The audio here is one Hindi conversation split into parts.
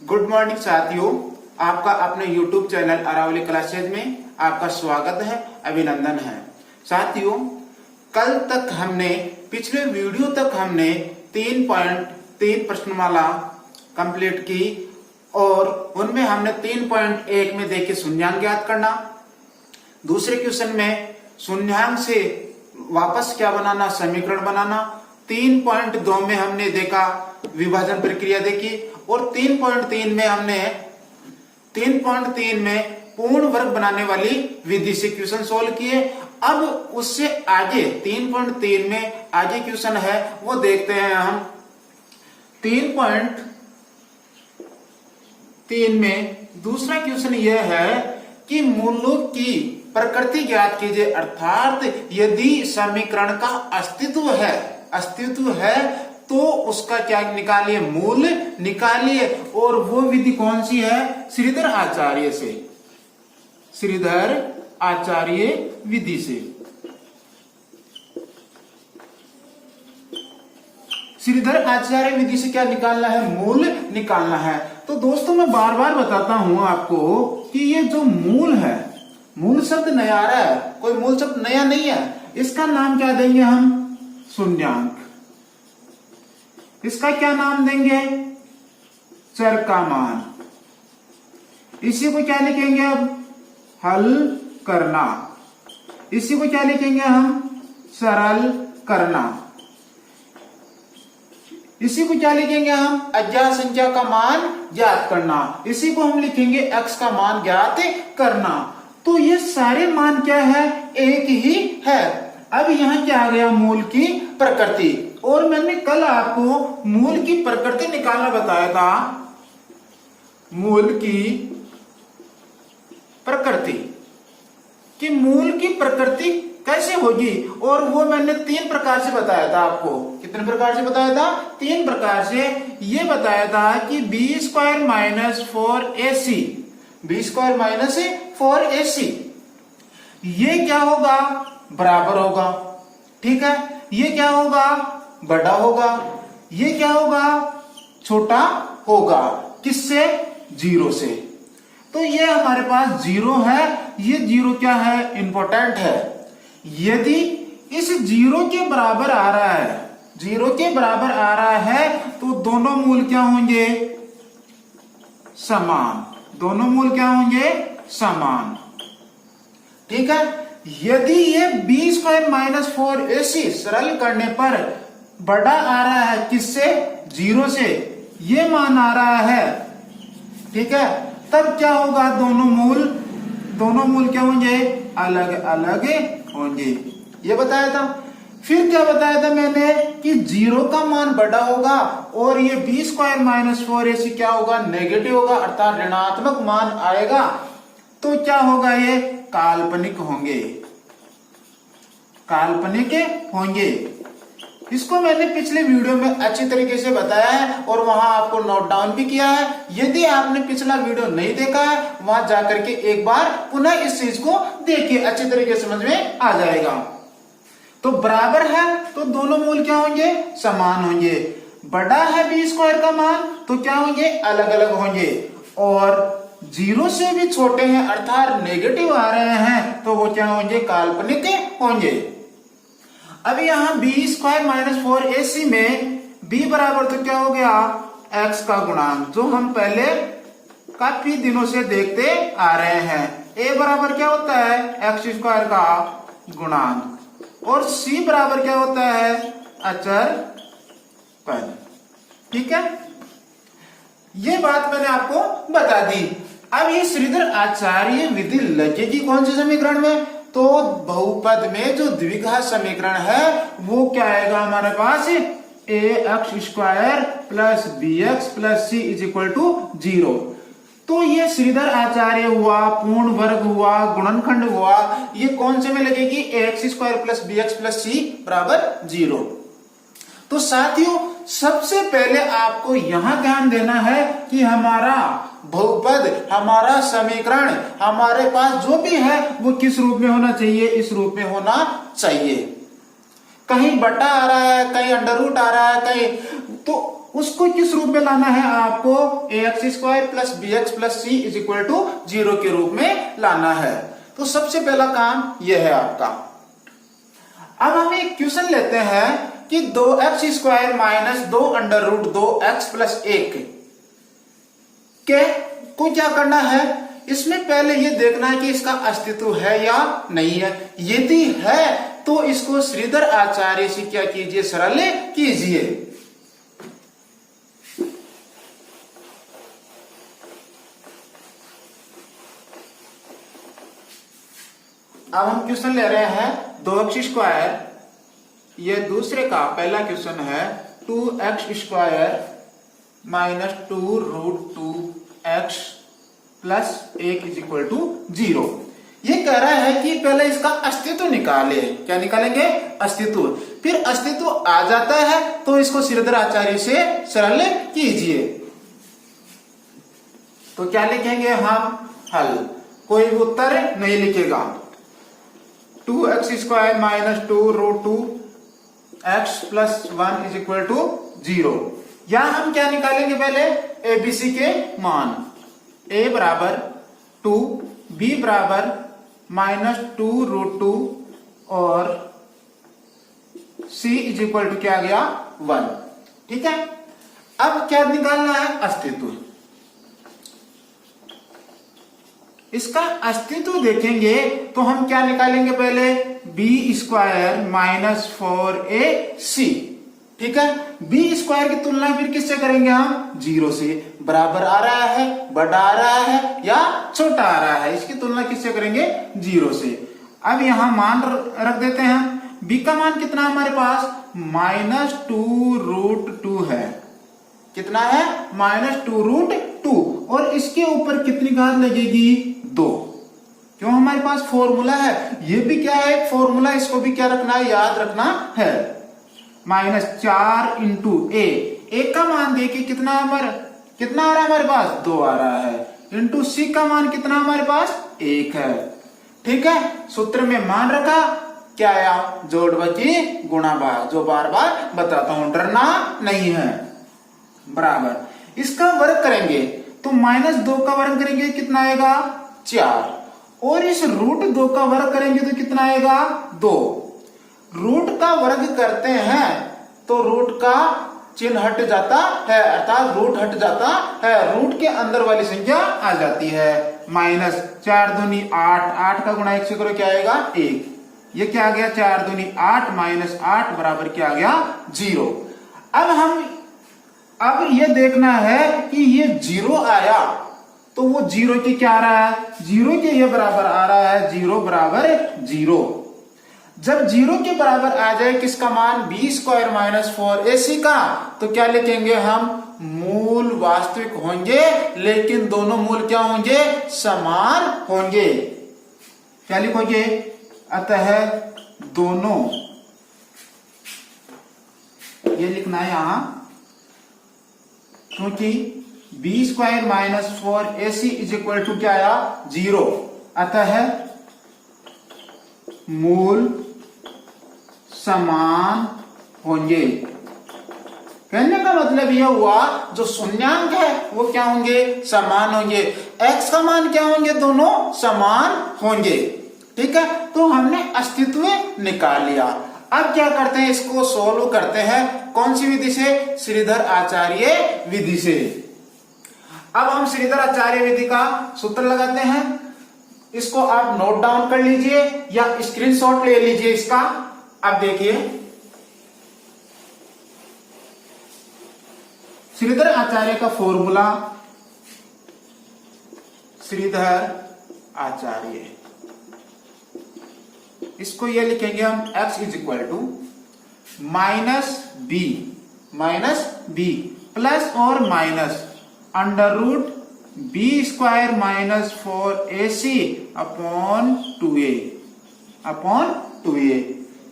गुड मॉर्निंग साथियों, आपका अपने YouTube चैनल अरावली क्लासेज में आपका स्वागत है, अभिनंदन है। साथियों, कल तक हमने पिछले वीडियो तक हमने 3.3 प्रश्नमाला कंप्लीट की और उनमें हमने 3.1 में देखिए शून्यांक ज्ञात करना, दूसरे क्वेश्चन में शून्यांक से वापस क्या बनाना, समीकरण बनाना। 3.2 में हमने देखा विभाजन प्रक्रिया देखी और 3.3 में हमने 3.3 में पूर्ण वर्ग बनाने वाली विधि से क्वेश्चन सोल्व किए। अब उससे आगे 3.3 में आगे क्वेश्चन है वो देखते हैं हम। 3.3 में दूसरा क्वेश्चन यह है कि मूलों की प्रकृति ज्ञात कीजिए, अर्थात यदि समीकरण का अस्तित्व है तो उसका क्या निकालिए, मूल निकालिए। और वो विधि कौन सी है, श्रीधर आचार्य विधि से। श्रीधर आचार्य विधि से क्या निकालना है, मूल निकालना है। तो दोस्तों मैं बार बार बताता हूं आपको कि ये जो मूल है, मूल शब्द नयारा है, कोई मूल शब्द नया नहीं है। इसका नाम क्या देंगे हम, शून्यांक। इसका क्या नाम देंगे, चर का मान। इसी को क्या लिखेंगे अब, हल करना। इसी को क्या लिखेंगे हम, सरल करना। इसी को क्या लिखेंगे हम, अज्ञात संख्या का मान ज्ञात करना। इसी को हम लिखेंगे x का मान ज्ञात करना। तो ये सारे मान क्या है, एक ही है। अब यहां क्या आ गया, मूल की प्रकृति। और मैंने कल आपको मूल की प्रकृति निकालना बताया था। मूल की प्रकृति कि मूल की प्रकृति कैसे होगी, और वो मैंने 3 प्रकार से बताया था आपको। कितने प्रकार से बताया था, 3 प्रकार से। ये बताया था कि b² - 4ac, b² - 4ac ये क्या होगा, बराबर होगा। ठीक है, ये क्या होगा, बड़ा होगा। ये क्या होगा, छोटा होगा। किससे, 0 से। तो ये हमारे पास 0 है। ये 0 क्या है, इंपॉर्टेंट है। यदि इस 0 के बराबर आ रहा है, 0 के बराबर आ रहा है, तो दोनों मूल क्या होंगे, समान। दोनों मूल क्या होंगे, समान। ठीक है। यदि ये b² - 4ac सरल करने पर बड़ा आ रहा है, किससे, 0 से, ये मान आ रहा है। ठीक है, तब क्या होगा, दोनों मूल क्या होंगे, अलग अलग होंगे। ये बताया था। फिर क्या बताया था मैंने कि 0 का मान बड़ा होगा और ये b² - 4ac क्या होगा, नेगेटिव होगा, अर्थात ऋणात्मक मान आएगा। तो क्या होगा, ये काल्पनिक होंगे। इसको मैंने पिछले वीडियो में अच्छी तरीके से बताया है और वहां आपको नोट डाउन भी किया है। यदि आपने पिछला वीडियो नहीं देखा है, वहां जाकर के एक बार पुनः इस चीज को देखिए, अच्छी तरीके से समझ में आ जाएगा। तो बराबर है तो दोनों मूल क्या होंगे, समान होंगे। बड़ा है b² का मान, तो क्या होंगे, अलग अलग होंगे। और 0 से भी छोटे हैं, अर्थात नेगेटिव आ रहे हैं, तो वो क्या होंगे, काल्पनिक होंगे। अब यहां b² - 4ac में b बराबर तो क्या हो गया, x का गुणांक, जो हम पहले काफी दिनों से देखते आ रहे हैं। a बराबर क्या होता है, x² का गुणांक। और c बराबर क्या होता है, अचर पद। ठीक है, ये बात मैंने आपको बता दी। अब ये श्रीधर आचार्य विधि लगेगी कौन से समीकरण में, तो बहुपद में जो द्विघात समीकरण है वो क्या आएगा हमारे पास, ax² + bx + c = 0। तो ये श्रीधर आचार्य हुआ, पूर्ण वर्ग हुआ, गुणनखंड हुआ, ये कौन से में लगेगी, ax² + bx + c = 0। तो साथियों, सबसे पहले आपको यहां ध्यान देना है कि हमारा बहुपद, हमारा समीकरण, हमारे पास जो भी है वो किस रूप में होना चाहिए, इस रूप में होना चाहिए। कहीं बटा आ रहा है, कहीं अंडर रूट आ रहा है, कहीं, तो उसको किस रूप में लाना है आपको, ax² plus bx plus c is equal to 0 के रूप में लाना है। तो सबसे पहला काम यह है आपका। अब हम एक क्वेश्चन लेते हैं कि 2x² minus 2 under root 2x plus 1 के को क्या करना है। इसमें पहले ये देखना है कि इसका अस्तित्व है या नहीं है। यदि है तो इसको श्रीधर आचार्य से क्या कीजिए, सरल कीजिए। अब हम क्वेश्चन ले रहे हैं 2x², ये दूसरे का पहला क्वेश्चन है 2x² minus 2 root 2x plus 1 is equal to 0। ये कह रहा है कि पहले इसका अस्तित्व निकाले। क्या निकालेंगे, अस्तित्व। फिर अस्तित्व आ जाता है तो इसको श्रीधर आचार्य से सरल कीजिए। तो क्या लिखेंगे हम, हल। कोई भी उत्तर नहीं लिखेगा। 2x² minus 2 root 2x plus 1 is equal to 0। यहां हम क्या निकालेंगे, पहले एबीसी के मान। a बराबर 2, b बराबर माइनस 2 रूट 2 और c इज इक्वल टू क्या आ गया, 1। ठीक है। अब क्या निकालना है, अस्तित्व। इसका अस्तित्व देखेंगे तो हम क्या निकालेंगे, पहले b² माइनस 4ac। ठीक है। b² की तुलना फिर किससे करेंगे हम, 0 से। बराबर आ रहा है, बड़ा आ रहा है या छोटा आ रहा है, इसकी तुलना किससे करेंगे, 0 से। अब यहां मान रख देते हैं। b का मान कितना हमारे पास, माइनस 2 रूट 2 है। कितना है, माइनस 2 रूट 2। और इसके ऊपर कितनी घात लगेगी, 2। क्यों, हमारे पास फॉर्मूला है। ये भी क्या है, एक फॉर्मूला, इसको भी क्या रखना है, याद रखना है। माइनस 4 इंटू ए का मान देखिए कितना आ रहा है हमारे पास, 2 आ रहा है। इंटू सी का मान कितना हमारे पास, 1 है। ठीक है। सूत्र में मान रखा, क्या आया, जोड़ बची गुणा भाग, जो बार बार बताता हूं, डरना नहीं है। बराबर इसका वर्ग करेंगे तो माइनस 2 का वर्ग करेंगे कितना आएगा, 4। और इस रूट 2 का वर्ग करेंगे तो कितना आएगा, 2। रूट का वर्ग करते हैं तो रूट का चिन्ह हट जाता है, अर्थात रूट हट जाता है, रूट के अंदर वाली संख्या आ जाती है। माइनस 4 दूनी 8, 8 का गुणा 1 से करो, क्या आएगा, 1। ये क्या आ गया, 4 दूनी 8 माइनस 8 बराबर क्या आ गया, 0। अब ये देखना है कि ये 0 आया तो वो 0 के क्या आ रहा है, 0 के ये बराबर आ रहा है, 0 बराबर 0। जब 0 के बराबर आ जाए किसका मान, b² माइनस 4ac का, तो क्या लिखेंगे हम, मूल वास्तविक होंगे लेकिन दोनों मूल क्या होंगे, समान होंगे। क्या लिखोगे, अतः दोनों, ये लिखना है यहां, क्योंकि b² minus 4ac is equal to क्या आया, 0। अतः मूल समान होंगे। कहने का मतलब यह हुआ जो शून्यांक है वो क्या होंगे, समान होंगे। x का मान क्या होंगे, दोनों समान होंगे। ठीक है। तो हमने अस्तित्व निकाल लिया। अब क्या करते हैं, इसको सोल्व करते हैं। कौन सी विधि से, श्रीधर आचार्य विधि से। अब हम श्रीधर आचार्य विधि का सूत्र लगाते हैं। इसको आप नोट डाउन कर लीजिए या स्क्रीनशॉट ले लीजिए इसका। अब देखिए, श्रीधर आचार्य का फॉर्मूला, श्रीधर आचार्य, इसको ये लिखेंगे हम, x is equal to minus B plus और minus under root b² minus 4ac upon 2a।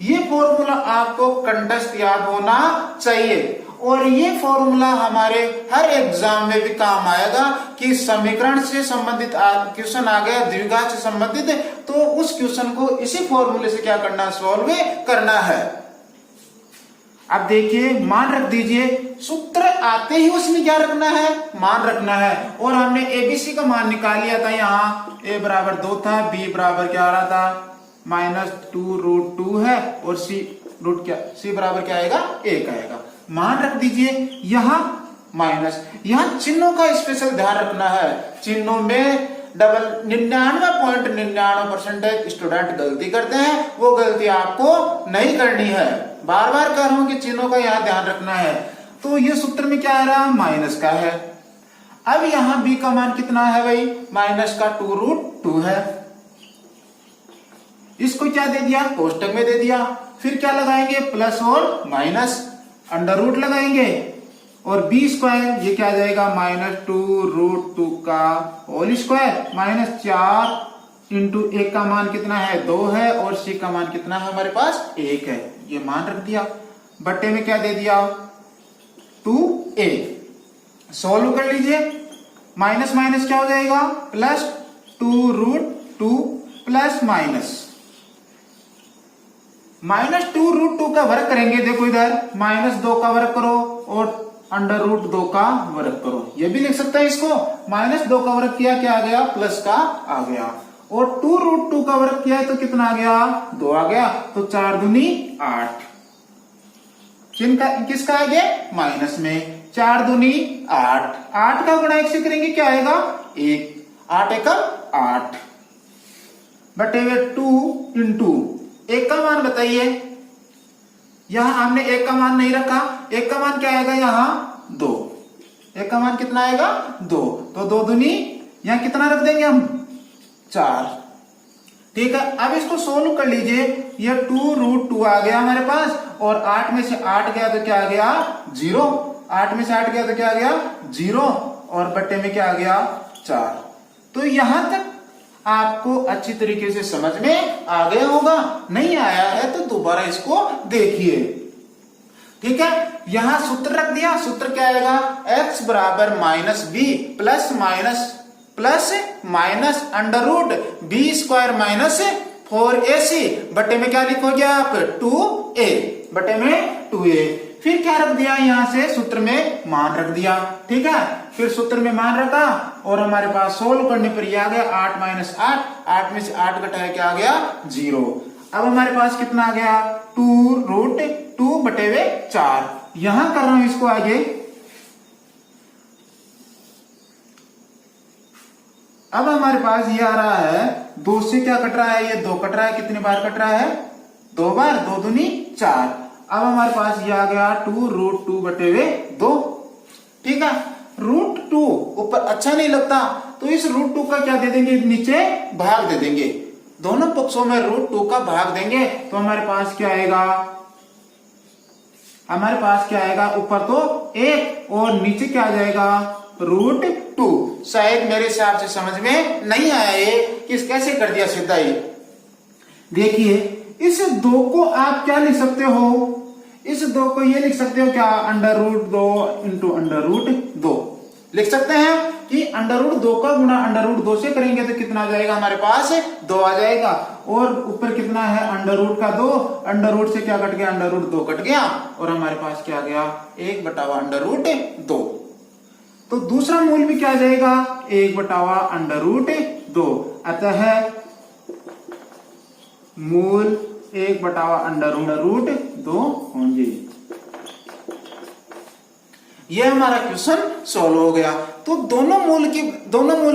ये फॉर्मूला आपको कंठस्थ याद होना चाहिए और ये फॉर्मूला हमारे हर एग्जाम में भी काम आएगा कि समीकरण से संबंधित क्वेश्चन आ गया, द्विघात से संबंधित, तो उस क्वेश्चन को इसी फॉर्मूले से क्या करना, सॉल्व करना है। अब देखिए मान रख दीजिए, सूत्र आते ही उसमें क्या रखना है, मान रखना है। और हमने एबीसी का मान निकाल लिया था, यहाँ ए बराबर 2 था, बी बराबर क्या आ रहा था -2√2 है, और सी बराबर क्या आएगा 1 आएगा। मान रख दीजिए यहाँ माइनस, यहाँ चिन्हों का स्पेशल ध्यान रखना है। चिन्हों में 99.99% स्टूडेंट गलती करते हैं, वो गलती आपको नहीं करनी है। बार बार कह रहा हूं कि चिन्हों का यहाँ ध्यान रखना है। तो ये सूत्र में क्या आ रहा है, माइनस का है। अब यहाँ b का मान कितना है भाई, -2√2 है। इसको क्या दे दिया, कोष्टक में दे दिया। फिर क्या लगाएंगे, प्लस और माइनस, अंडर रूट लगाएंगे, और b स्क्वायर ये क्या आ जाएगा, -2√2 का होल स्क्वायर, -4 इंटू 1 का मान कितना है 2 है, और c का मान कितना है हमारे पास 1 है। ये मान रख दिया, बट्टे में क्या दे दिया 2a। सॉल्व कर लीजिए, माइनस माइनस क्या हो जाएगा, +2√2 प्लस -2√2 का वर्ग करेंगे। देखो इधर -2 का वर्ग करो और √2 का वर्ग करो, ये भी लिख सकते हैं इसको। -2 का वर्ग किया, क्या आ गया, प्लस का आ गया, और 2√2 का वर्ग किया है तो कितना आ गया, 2 आ गया। तो 4 दूनी 8, किसका आगे, माइनस में, 4 दूनी 8, 8 का गुणा 1 से करेंगे क्या आएगा 1, 8 एकम 8 बटे हुए 2 इंटू 1 का मान बताइए। यहां हमने 1 का मान नहीं रखा, 1 का मान क्या आएगा यहाँ 2, 1 का मान कितना आएगा 2, तो 2 दूनी यहां कितना रख देंगे हम 4। ठीक है, अब इसको सोल्व कर लीजिए। ये 2√2 आ गया हमारे पास, और 8 में से 8 गया तो क्या आ गया 0, 8 में से 8 गया तो क्या आ गया 0, और बट्टे में क्या आ गया 4। तो यहां तक आपको अच्छी तरीके से समझ में आ गया होगा। नहीं आया है तो दोबारा इसको देखिए। ठीक है, यहां सूत्र रख दिया। सूत्र क्या आएगा, x बराबर -b plus minus √b² -4ac बटे में क्या लिखोगे आप 2a, बटे में 2a। फिर क्या रख दिया, यहां से सूत्र में मान रख दिया। ठीक है, फिर सूत्र में मान रखा, और हमारे पास सोल्व करने पर यह आ गया 8 - 8, 8 में से 8 घटाया क्या आ गया 0। अब हमारे पास कितना आ गया 2√2 बटे हुए 4। यहां कर रहा हूं इसको आगे। अब हमारे पास ये आ रहा है 2 से क्या कट रहा है, ये 2 कट रहा है, कितनी बार कट रहा है 2 बार, 2 दूनी 4। अब हमारे पास ये आ गया 2√2 बटे हुए 2। ठीक है, √2 ऊपर अच्छा नहीं लगता, तो इस √2 का क्या दे देंगे, नीचे भाग दे देंगे। दोनों पक्षों में √2 का भाग देंगे तो हमारे पास क्या आएगा, हमारे पास क्या आएगा, ऊपर तो 1 और नीचे क्या आ जाएगा √2। शायद मेरे हिसाब से समझ में नहीं आया ये किस कैसे कर दिया सीधा ही। देखिए इस 2 को आप क्या लिख सकते हो, इस 2 को ये लिख सकते हो क्या, √2 इंटू √2 लिख सकते हैं कि √2 का गुणा √2 से करेंगे तो कितना आ जाएगा, हमारे पास 2 आ जाएगा, और ऊपर कितना है √2 का 2, √2 से क्या कट गया, √2 कट गया, और हमारे पास क्या आ गया 1/√2। तो दूसरा मूल भी क्या आ जाएगा 1/√2। अतः मूल 1/√2 होंगे। ये हमारा क्वेश्चन सॉल्व हो गया। तो दोनों मूल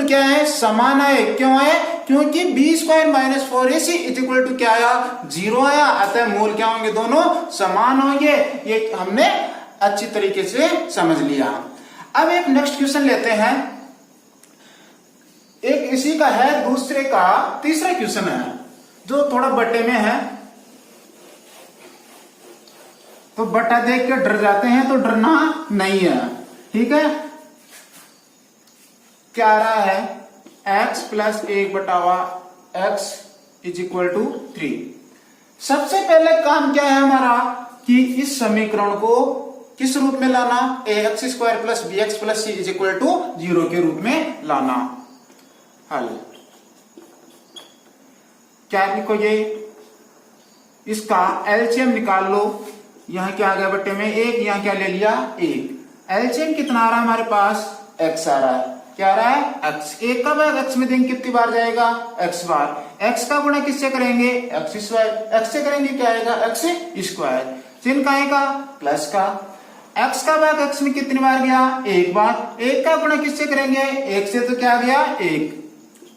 क्या है, समान है। क्यों है, क्योंकि b² -4ac = क्या आया 0 आया। अतः मूल क्या होंगे, दोनों समान होंगे। ये हमने अच्छी तरीके से समझ लिया। अब एक नेक्स्ट क्वेश्चन लेते हैं। एक इसी का है, दूसरे का तीसरा क्वेश्चन है जो थोड़ा बट्टे में है। तो बट्टा देख के डर जाते हैं, तो डरना नहीं है। ठीक है, क्या आ रहा है, x + 1/x = 3। सबसे पहले काम क्या है हमारा कि इस समीकरण को किस रूप में लाना, ax² + bx + c = 0 के रूप में लाना। हल क्या लिखोगे, इसका एलसीएम निकाल लो। यहाँ क्या आ गया बट्टे में 1, यहाँ क्या ले लिया 1। एलसीएम कितना आ रहा है हमारे पास, x आ रहा है। क्या आ रहा है, x। 1 का भाग x में देंगे कितनी बार जाएगा, x बार। x का गुणा किससे करेंगे, x स्क्वायर। x से करेंगे क्या आएगा, x स्क्वायर। चिन्ह का आएगा प्लस का। x का भाग x में कितनी बार गया, 1 बार। 1 का गुणा किससे करेंगे, 1 से, तो क्या आ गया 1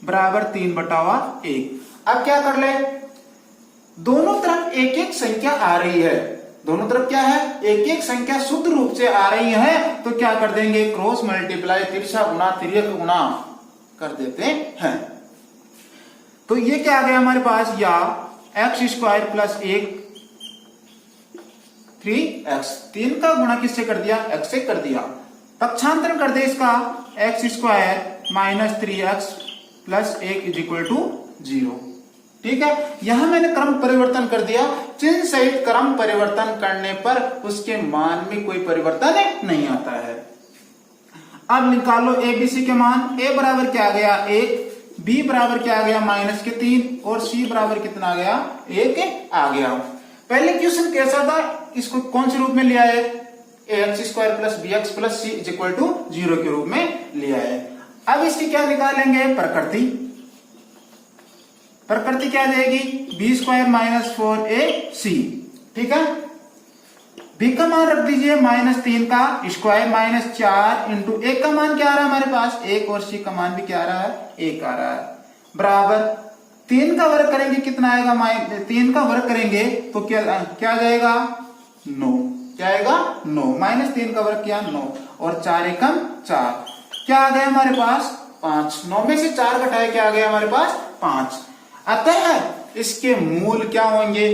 बराबर 3/1। अब क्या कर ले, दोनों तरफ एक एक संख्या आ रही है, दोनों तरफ क्या है, एक एक संख्या शुद्ध रूप से आ रही है, तो क्या कर देंगे, क्रॉस मल्टीप्लाई, तिरछा गुना, तिर्यक गुना कर देते हैं। तो ये क्या आ गया हमारे पास, या x स्क्वायर प्लस 1 3x। 3 का गुणा किससे कर दिया, x से कर दिया। पक्षांतरण कर दे इसका, x square minus 3x plus 1 is equal to 0। ठीक है, यहां मैंने क्रम परिवर्तन कर दिया। चिन्ह सहित क्रम परिवर्तन करने पर उसके मान में कोई परिवर्तन नहीं आता है। अब निकालो एबीसी के मान। ए बराबर क्या आ गया 1, बी बराबर क्या आ गया -3 और सी बराबर कितना आ गया 1 आ गया। पहले क्वेश्चन कैसा था, इसको कौन से रूप में लिया है, ax square plus bx plus C is equal to 0 के रूप में लिया है। अब इसकी क्या निकालेंगे, प्रकृति। प्रकृति क्या जाएगी, बी स्क्वायर माइनस 4ac। ठीक है, बी का मान रख दीजिए -3 का स्क्वायर माइनस 4 इंटू 1 का मान क्या आ रहा है हमारे पास 1 और सी का मान भी क्या आ रहा है 1 आ रहा है, बराबर 3 का वर्ग करेंगे कितना आएगा, 3 का वर्ग करेंगे तो क्या जाएगा 9। क्या आएगा 9, -3 का वर्ग किया 9 और 4 एकम 4, क्या आ गया हमारे पास 5। 9 में से 4 घटाए क्या आ गया हमारे पास 5। अतः इसके मूल क्या होंगे,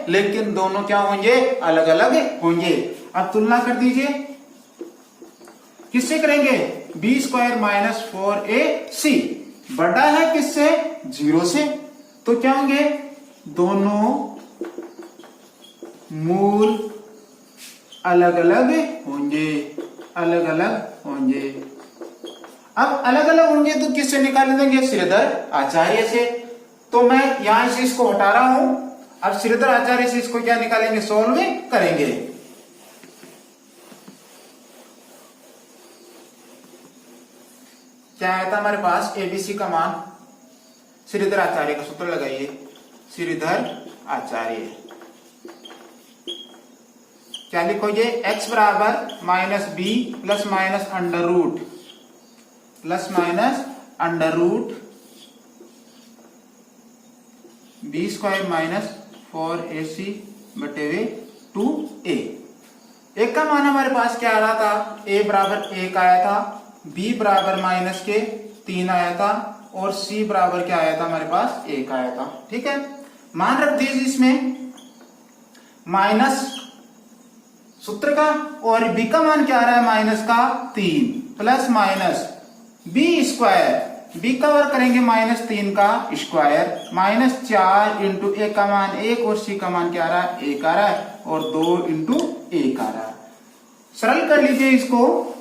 लेकिन दोनों क्या होंगे, अलग अलग होंगे। अब तुलना कर दीजिए, किससे करेंगे, बी स्क्वायर माइनस 4ac बड़ा है किससे 0 से, तो क्या होंगे, दोनों मूल अलग अलग होंगे, अलग अलग होंगे। अब अलग अलग होंगे तो किससे निकाल देंगे, श्रीधर आचार्य से। तो मैं यहां से इसको हटा रहा हूं, अब श्रीधर आचार्य से इसको क्या निकालेंगे, सोल्व करेंगे। क्या आया था हमारे पास, एबीसी का मान, श्रीधर आचार्य का सूत्र लगाइए, श्रीधर आचार्य। क्या लिखोगे, x बराबर -b plus minus under root B square minus 4ac बटे 2a। एक का मान हमारे पास क्या आ रहा था, a बराबर 1 आया था, b बराबर -3 आया था और c बराबर क्या आया था हमारे पास 1 आया था। ठीक है, मान रख दीजिए इसमें माइनस सूत्र का, और b का मान क्या आ रहा है -3 plus minus b square, b का वर्ग करेंगे -3 का स्क्वायर -4 इंटू 1 का मान 1 और c का मान क्या आ रहा है 1 आ रहा है और 2 इंटू 1 आ रहा है। सरल कर लीजिए इसको,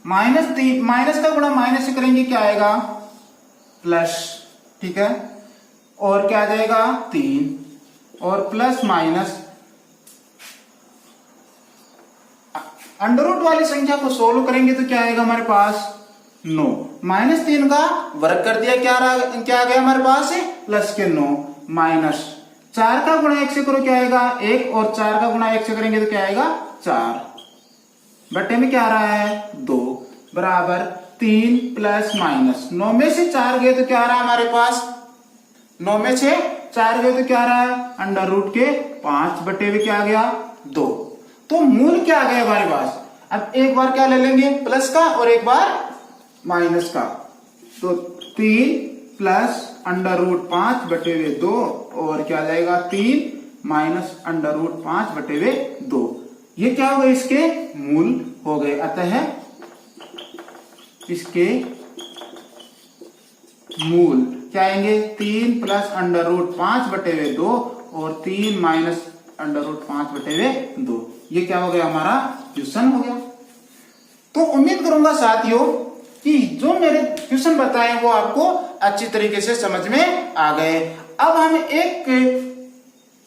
-3 माइनस का गुणा माइनस से करेंगे क्या आएगा प्लस। ठीक है, और क्या आ जाएगा 3 और प्लस माइनस अंडर रूट वाली संख्या को सोल्व करेंगे तो क्या आएगा हमारे पास 9। -3 का वर्ग कर दिया, क्या आ गया हमारे पास प्लस के 9 माइनस 4 का गुणा 1 से करो क्या आएगा 1 और 4 का गुणा 1 से करेंगे तो क्या आएगा 4 बटे में क्या आ रहा है 2 बराबर 3 प्लस माइनस 9 में से 4 गए तो क्या आ रहा है हमारे पास, 9 में से 4 गए तो क्या आ रहा है अंडर रूट के 5 बटे में क्या आ गया 2। तो मूल क्या आ गया हमारे पास। अब एक बार क्या ले लेंगे प्लस का और एक बार माइनस का, तो 3 प्लस अंडर रूट 5 बटे हुए 2 और क्या आ जाएगा 3 माइनस अंडर रूट 5 बटे हुए 2। ये क्या हो गए, इसके मूल हो गए। अतः इसके मूल क्या आएंगे 3 प्लस अंडर रूट 5 बटे हुए 2 और 3 माइनस अंडर रूट 5 बटे हुए 2। ये क्या हो गया हमारा क्वेश्चन हो गया। तो उम्मीद करूंगा साथियों कि जो मेरे क्वेश्चन बताए वो आपको अच्छी तरीके से समझ में आ गए। अब हम एक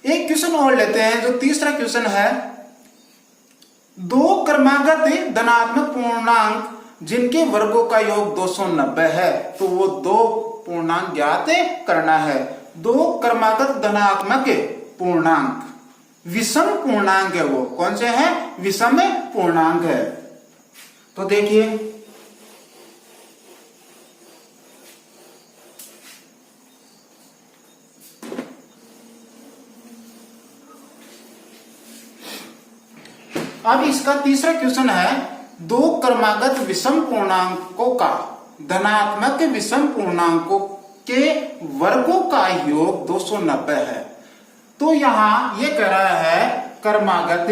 एक क्वेश्चन और लेते हैं, जो तीसरा क्वेश्चन है, दो क्रमागत धनात्मक पूर्णांक जिनके वर्गों का योग 290 है, तो वो दो पूर्णांक ज्ञात करना है। दो क्रमागत धनात्मक पूर्णांक विषम पूर्णांक है, वो कौन से हैं? विषम पूर्णांक है। तो देखिए, अब इसका तीसरा क्वेश्चन है, दो क्रमागत विषम पूर्णांकों का धनात्मक विषम पूर्णांकों के वर्गों का योग 290 है। तो यहां ये कह रहा है क्रमागत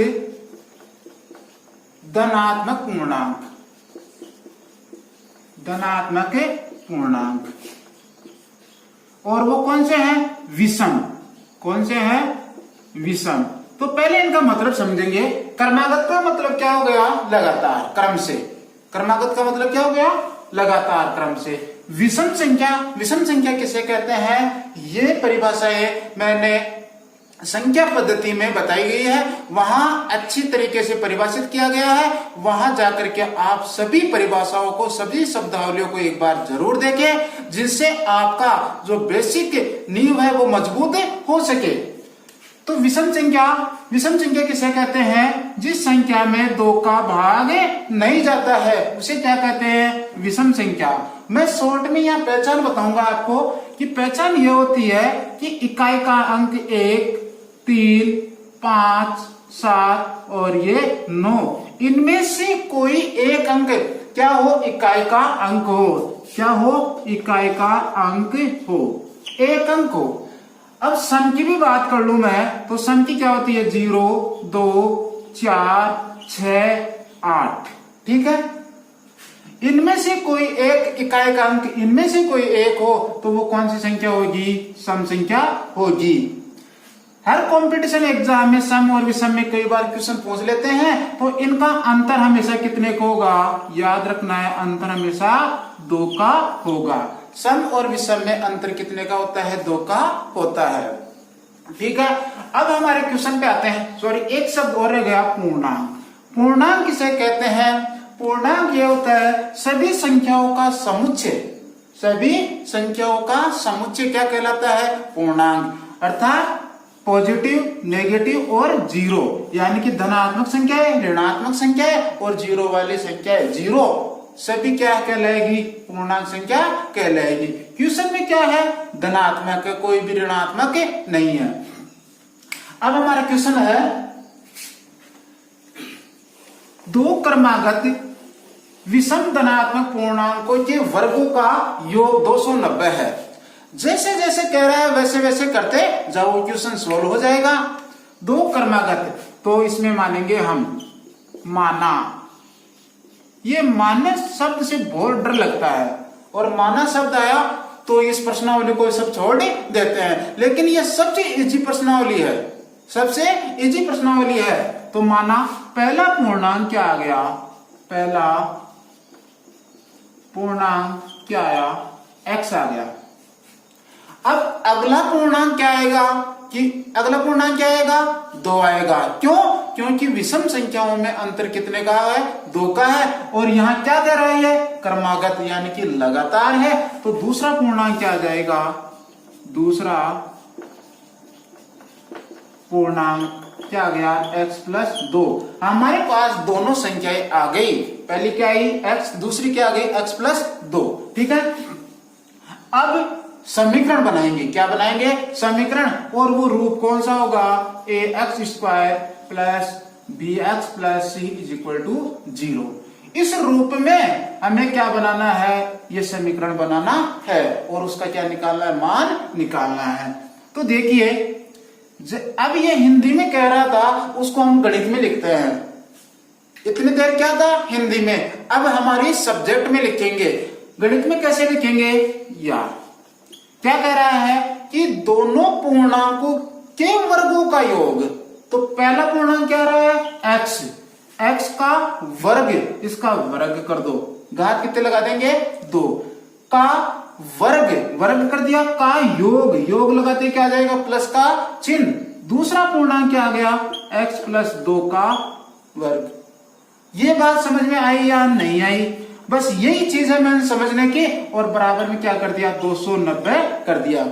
धनात्मक पूर्णांक, धनात्मक पूर्णांक, और वो कौन से हैं? विषम। कौन से हैं? विषम। तो पहले इनका मतलब समझेंगे। क्रमागत का मतलब क्या हो गया? लगातार क्रम से। क्रमागत का मतलब क्या हो गया? लगातार क्रम से। विषम संख्या, विषम संख्या किसे कहते हैं? ये परिभाषाएं मैंने संख्या पद्धति में बताई गई है, वहां अच्छी तरीके से परिभाषित किया गया है। वहां जाकर के आप सभी परिभाषाओं को, सभी शब्दावलियों को एक बार जरूर देखें, जिससे आपका जो बेसिक नींव है वो मजबूत हो सके। तो विषम संख्या, विषम संख्या किसे कहते हैं? जिस संख्या में दो का भाग नहीं जाता है उसे क्या कहते हैं? विषम संख्या। मैं शॉर्ट में यहाँ पहचान बताऊंगा आपको कि पहचान ये होती है कि इकाई का अंक 1, 3, 5, 7 और ये 9, इनमें से कोई एक अंक क्या हो? इकाई का अंक हो। क्या हो? इकाई का अंक हो, एक अंक हो। अब सम की भी बात कर लू मैं, तो सम की क्या होती है? 0, 2, 4, 6, 8। ठीक है, इनमें से कोई एक इकाई का अंक, इनमें से कोई एक हो तो वो कौन सी संख्या होगी? सम संख्या होगी। हर कंपटीशन एग्जाम में सम और विषम में कई बार क्वेश्चन पूछ लेते हैं, तो इनका अंतर हमेशा कितने का होगा? याद रखना है, अंतर हमेशा 2 का होगा। सम और विषम में अंतर कितने का होता है? 2 का होता है। ठीक है, अब हमारे क्वेश्चन पे आते हैं। सॉरी, एक शब्द और रह गया, पूर्णांक। पूर्णांक किसे कहते हैं? पूर्णांक ये होता है सभी संख्याओं का समुच्चय। सभी संख्याओं का समुच्चय क्या कहलाता है? पूर्णांक। अर्थात पॉजिटिव, नेगेटिव और जीरो, यानी कि धनात्मक संख्या है, ऋणात्मक संख्या है और जीरो वाली संख्या है, जीरो सभी क्या कहलाएगी? पूर्णांक संख्या कहलाएगी। क्वेश्चन में क्या है? धनात्मक है, कोई भी ऋणात्मक नहीं है। अब हमारा क्वेश्चन है, दो क्रमागत विषम धनात्मक पूर्णांकों के वर्गों का योग 290 है। जैसे जैसे कह रहा है वैसे वैसे करते जाओ, क्वेश्चन सोल्व हो जाएगा। दो क्रमागत, तो इसमें मानेंगे हम माना। ये माना शब्द से बहुत डर लगता है, और माना शब्द आया तो इस प्रश्नावली को सब छोड़ देते हैं, लेकिन ये सबसे इजी प्रश्नावली है, सबसे इजी प्रश्नावली है। तो माना, पहला पूर्णांक क्या आ गया? पहला पूर्णांक क्या आया? x आ गया। अब अगला पूर्णांक क्या आएगा? कि अगला पूर्णांक क्या आएगा? 2 आएगा। क्यों? क्योंकि विषम संख्याओं में अंतर कितने का है? 2 का है। और यहाँ क्या कह रहा है? क्रमागत यानी कि लगातार है। तो दूसरा पूर्णांक क्या आ जाएगा? दूसरा पूर्णांक क्या आ गया? x plus 2। हमारे पास दोनों संख्याएं आ गई। पहली क्या आई? x, दूसरी क्या आ गई? x plus 2। ठीक है, अब समीकरण बनाएंगे। क्या बनाएंगे? समीकरण। और वो रूप कौन सा होगा? ax² plus bx plus c is equal to 0। इस रूप में हमें क्या बनाना है? ये समीकरण बनाना है और उसका क्या निकालना है? मान निकालना है। तो देखिए, अब ये हिंदी में कह रहा था, उसको हम गणित में लिखते हैं। इतनी देर क्या था? हिंदी में। अब हमारी सब्जेक्ट में लिखेंगे। गणित में कैसे लिखेंगे? यार क्या कह रहा है कि दोनों पूर्णांकों के वर्गों का योग। तो पहला पूर्णांक क्या रहा है? x, x का वर्ग, इसका वर्ग कर दो, घात कितने लगा देंगे? 2 का वर्ग, वर्ग कर दिया, का योग, योग लगाते क्या आ जाएगा? प्लस का चिन्ह, दूसरा पूर्णांक क्या आ गया, x प्लस 2 का वर्ग। ये बात समझ में आई या नहीं आई? बस यही चीज है मैंने समझने की, और बराबर में क्या कर दिया, 290 कर दिया।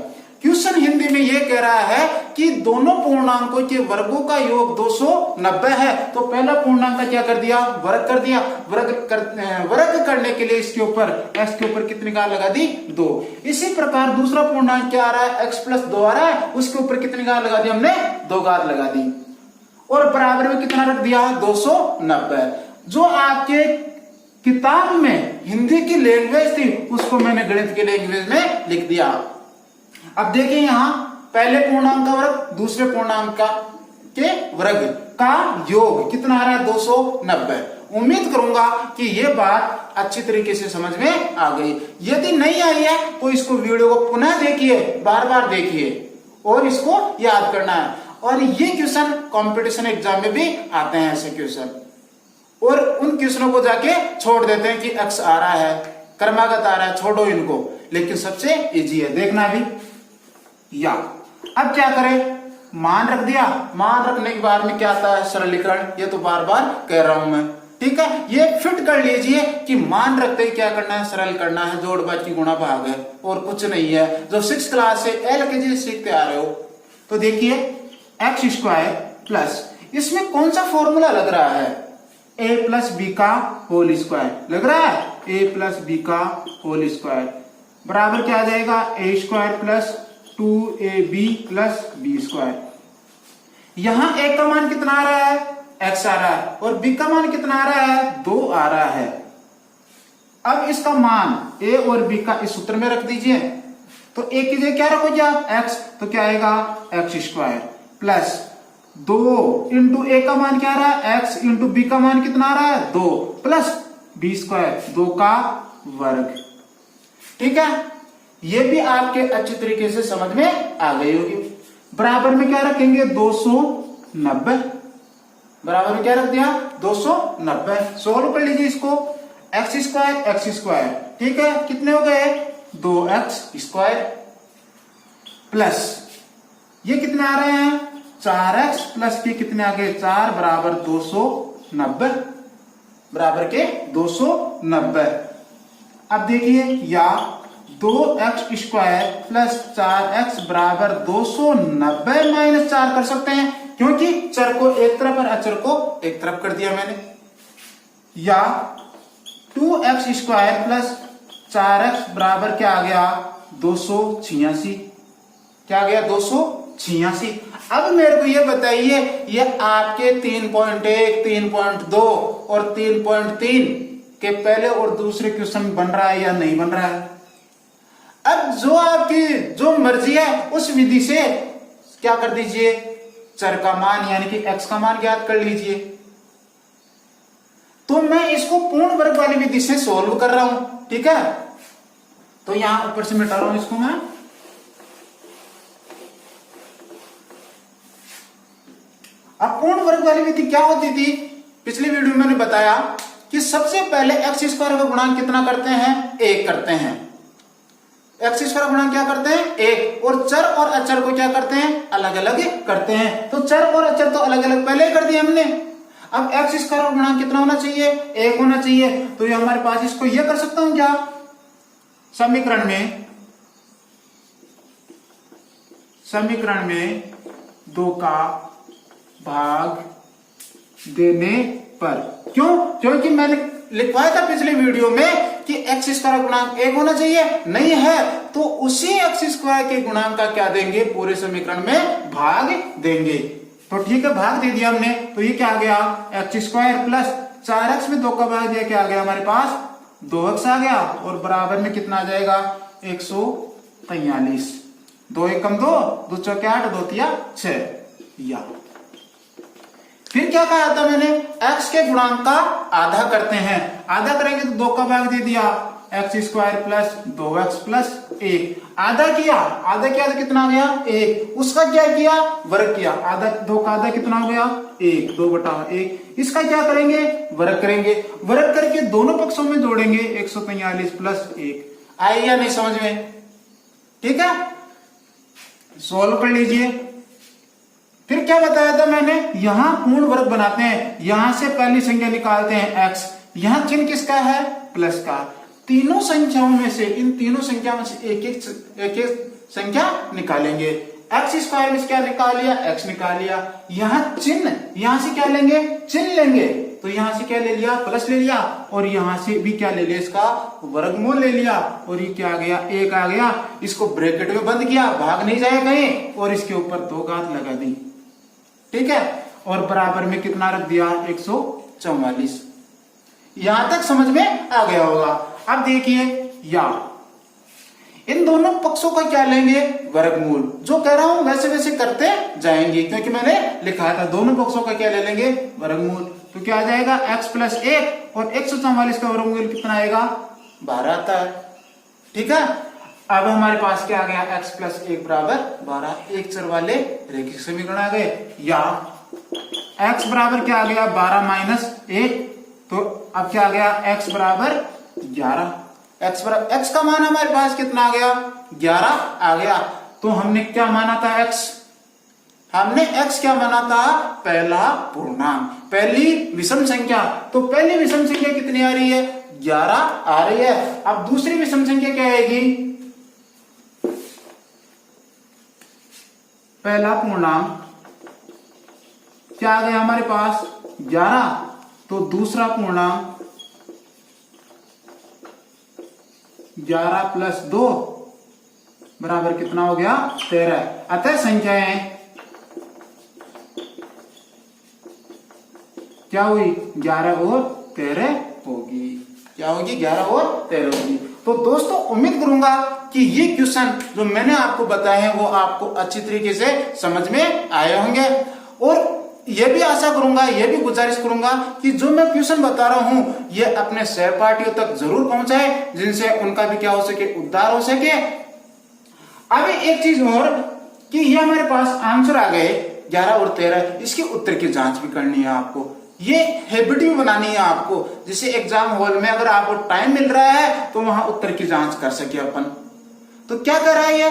क्वेश्चन हिंदी में ये कह रहा है कि दोनों पूर्णांकों के वर्गों का योग 290 है, तो पहला पूर्णांक का क्या कर दिया, वर्ग कर दिया। वर्ग करने के लिए इसके ऊपर x के ऊपर कितनी घात लगा दी, 2। इसी प्रकार दूसरा पूर्णांक क्या आ रहा है, x प्लस 2 आ रहा है, उसके ऊपर कितनी घात लगा दी हमने, 2 घात लगा दी, और बराबर में कितना रख दिया, 290। जो आपके किताब में हिंदी की लैंग्वेज थी उसको मैंने गणित की लैंग्वेज में लिख दिया। अब देखिए यहां पहले पूर्णांक का वर्ग दूसरे पूर्णांक का के वर्ग का योग कितना आ रहा है, 290। उम्मीद करूंगा कि ये बात अच्छी तरीके से समझ में आ गई। यदि नहीं आई है तो इसको वीडियो को पुनः देखिए, बार बार देखिए और इसको याद करना है। और ये क्वेश्चन कंपटीशन एग्जाम में भी आते हैं ऐसे क्वेश्चन, और उन क्वेश्चनों को जाके छोड़ देते हैं कि x आ रहा है, क्रमागत आ रहा है, छोड़ो इनको, लेकिन सबसे इजी है, देखना भी। या अब क्या करें, मान रख दिया, मान रखने के बाद में क्या आता है, सरलीकरण। ये तो बार बार कह रहा हूं मैं, ठीक है। ये फिट कर लीजिए कि मान रखते ही क्या करना है, सरल करना है, जोड़ बाकी गुणा भाग है, और कुछ नहीं है। जो 6th क्लास से LKG सीखते आ रहे हो, तो देखिए x स्क्वायर प्लस, इसमें कौन सा फॉर्मूला लग रहा है, a प्लस बी का होल स्क्वायर लग रहा है, a प्लस बी का होल स्क्वायर बराबर क्या आ जाएगा, a square plus 2ab plus B square. यहां a का मान कितना आ रहा है, x आ रहा है, और b का मान कितना आ रहा है, 2 आ रहा है। अब इसका मान a और b का इस सूत्र में रख दीजिए, तो a की जगह क्या रखोगे आप, x, तो क्या आएगा, x square plus 2 into a का मान क्या आ रहा है, x इंटू b का मान कितना आ रहा है, 2 प्लस b स्क्वायर 2 का वर्ग। ठीक है, ये भी आपके अच्छी तरीके से समझ में आ गई होगी। बराबर में क्या रखेंगे, 290, बराबर में क्या रख दिया, 290। सोल्व कर लीजिए इसको, x स्क्वायर, ठीक है, कितने हो गए, 2x स्क्वायर प्लस ये कितने आ रहे हैं, 4x प्लस के कितने आ गए, 4 बराबर 290, बराबर के 290। अब देखिए, या 2x स्क्वायर प्लस 4x बराबर 290 माइनस 4 कर सकते हैं, क्योंकि चर को एक तरफ और अचर को एक तरफ कर दिया मैंने। या 2x स्क्वायर प्लस 4x बराबर क्या आ गया, 286, क्या आ गया, 286। अब मेरे को ये बताइए, ये आपके 3.1, 3.2 और 3.3 के पहले और दूसरे क्वेश्चन बन रहा है या नहीं बन रहा है? अब जो आपकी जो मर्जी है उस विधि से क्या कर दीजिए, चर का मान यानी कि x का मान ज्ञात कर लीजिए। तो मैं इसको पूर्ण वर्ग वाली विधि से सोल्व कर रहा हूं, ठीक है। तो यहां ऊपर से मिटा रहा हूं इसको मैं। अब पूर्ण वर्ग वाली विधि क्या होती थी, पिछली वीडियो में मैंने बताया कि सबसे पहले x स्क्वायर का गुणांक कितना करते हैं, 1 करते हैं। x स्क्वायर गुणांक क्या करते हैं, 1, और चर और अचर को क्या करते हैं, अलग अलग करते हैं। तो चर और अचर तो अलग अलग पहले ही कर दिए हमने। अब x स्क्वायर गुणांक कितना होना चाहिए, 1 होना चाहिए। तो ये हमारे पास, इसको ये कर सकता हूं क्या, समीकरण में 2 का भाग देने पर, क्यों, क्योंकि मैंने लिखवाया था पिछले वीडियो में कि x स्क्वायर गुणांक 1 होना चाहिए, नहीं है तो उसी x स्क्वायर के गुणांक का क्या देंगे, पूरे समीकरण में भाग देंगे। तो ठीक है, भाग दे दिया हमने, तो ये क्या आ गया, x स्क्वायर प्लस 4x में 2 का भाग दिया, क्या आ गया हमारे पास, 2x आ गया, और बराबर में कितना आ जाएगा, 143। 2 एकम 2, 2 चौके 8, 2 तिया 6। या फिर क्या कहा था मैंने, x के गुणांक का आधा करते हैं, आधा करेंगे तो 2 का भाग दे दिया, x square plus 2x plus 1, आधा किया, आधा किया तो कितना आ गया, 1, उसका क्या किया, वर्ग किया, आधा 2 का आधा कितना हो गया, 1, 2/1, इसका क्या करेंगे, वर्ग करेंगे, वर्ग करके दोनों पक्षों में जोड़ेंगे, 143 प्लस 1। आई या नहीं समझ में, ठीक है। सोल्व कर लीजिए, फिर क्या बताया था मैंने, यहां पूर्ण वर्ग बनाते हैं, यहां से पहली संख्या निकालते हैं x, यहां चिन्ह किसका है, प्लस का। तीनों संख्याओं में से, इन तीनों संख्याओं में से एक एक संख्या निकालेंगे। एक्स स्क्वायर में से क्या निकाल लिया, x निकाल लिया। यहां चिन्ह, यहां से क्या लेंगे, चिन्ह लेंगे, तो यहां से क्या ले लिया, प्लस ले लिया, और यहां से भी क्या ले लिया, इसका वर्गमूल ले लिया, और ये क्या आ गया, 1 आ गया। इसको ब्रैकेट में बंद किया, भाग नहीं जाए कहीं, और इसके ऊपर 2 घात लगा दी, ठीक है, और बराबर में कितना रख दिया, 144। यहां तक समझ में आ गया होगा। अब देखिए, या इन दोनों पक्षों का क्या लेंगे, वर्गमूल। जो कह रहा हूं वैसे वैसे करते जाएंगे, क्योंकि मैंने लिखा था दोनों पक्षों का क्या ले लेंगे, वर्गमूल। तो क्या आ जाएगा, x प्लस 1, और 144 का वर्गमूल कितना आएगा, 12 आता है, ठीक है। अब हमारे पास क्या आ गया, x प्लस 1 बराबर 12, एक चर वाले रैखिक समीकरण आ गए। या x बराबर क्या आ गया, 12 माइनस 1, तो अब क्या आ गया, x बराबर 11। x का मान हमारे पास कितना आ गया, 11 आ गया। तो हमने क्या माना था, हमने x क्या माना था, पहला पूर्णांक, पहली विषम संख्या। तो पहली विषम संख्या कितनी आ रही है, 11 आ रही है। अब दूसरी विषम संख्या क्या आएगी, पहला पूर्णांक क्या आ गया हमारे पास, 11, तो दूसरा पूर्णांक 11 प्लस 2 बराबर कितना हो गया, 13। अतः संख्याएं क्या हुई, 11 और 13 होगी। क्या होगी, 11 और 13 होगी। तो दोस्तों उम्मीद करूंगा कि ये क्वेश्चन जो मैंने आपको बताए हैं वो आपको अच्छी तरीके से समझ में आए होंगे, और ये भी आशा करूंगा, ये भी गुजारिश करूंगा कि जो मैं क्वेश्चन बता रहा हूं ये अपने सहपाठियों तक जरूर पहुंचाए, जिनसे उनका भी क्या हो सके, उद्धार हो सके। अब एक चीज और कि ये हमारे पास आंसर आ गए 11 और 13, इसके उत्तर की जांच भी करनी है आपको, ये हैबिट भी बनानी है आपको, जिससे एग्जाम हॉल में अगर आपको टाइम मिल रहा है तो वहां उत्तर की जांच कर सके अपन। तो क्या कर रहा है ये,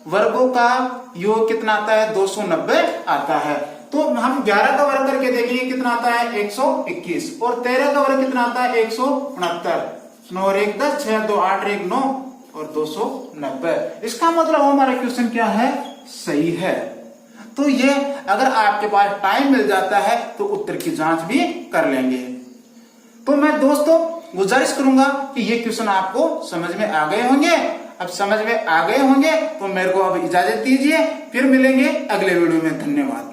वर्गों का योग कितना आता है, 290 आता है। तो हम 11 का वर्ग करके देखेंगे कितना आता है, 121, और 13 का वर्ग कितना आता है, 169। 9 और 1 10, 6 2 8 1 9 और 290। इसका मतलब हमारा क्वेश्चन क्या है, सही है। तो ये अगर आपके पास टाइम मिल जाता है तो उत्तर की जांच भी कर लेंगे। तो मैं दोस्तों गुजारिश करूंगा कि ये क्वेश्चन आपको समझ में आ गए होंगे। अब समझ में आ गए होंगे तो मेरे को अब इजाजत दीजिए, फिर मिलेंगे अगले वीडियो में। धन्यवाद।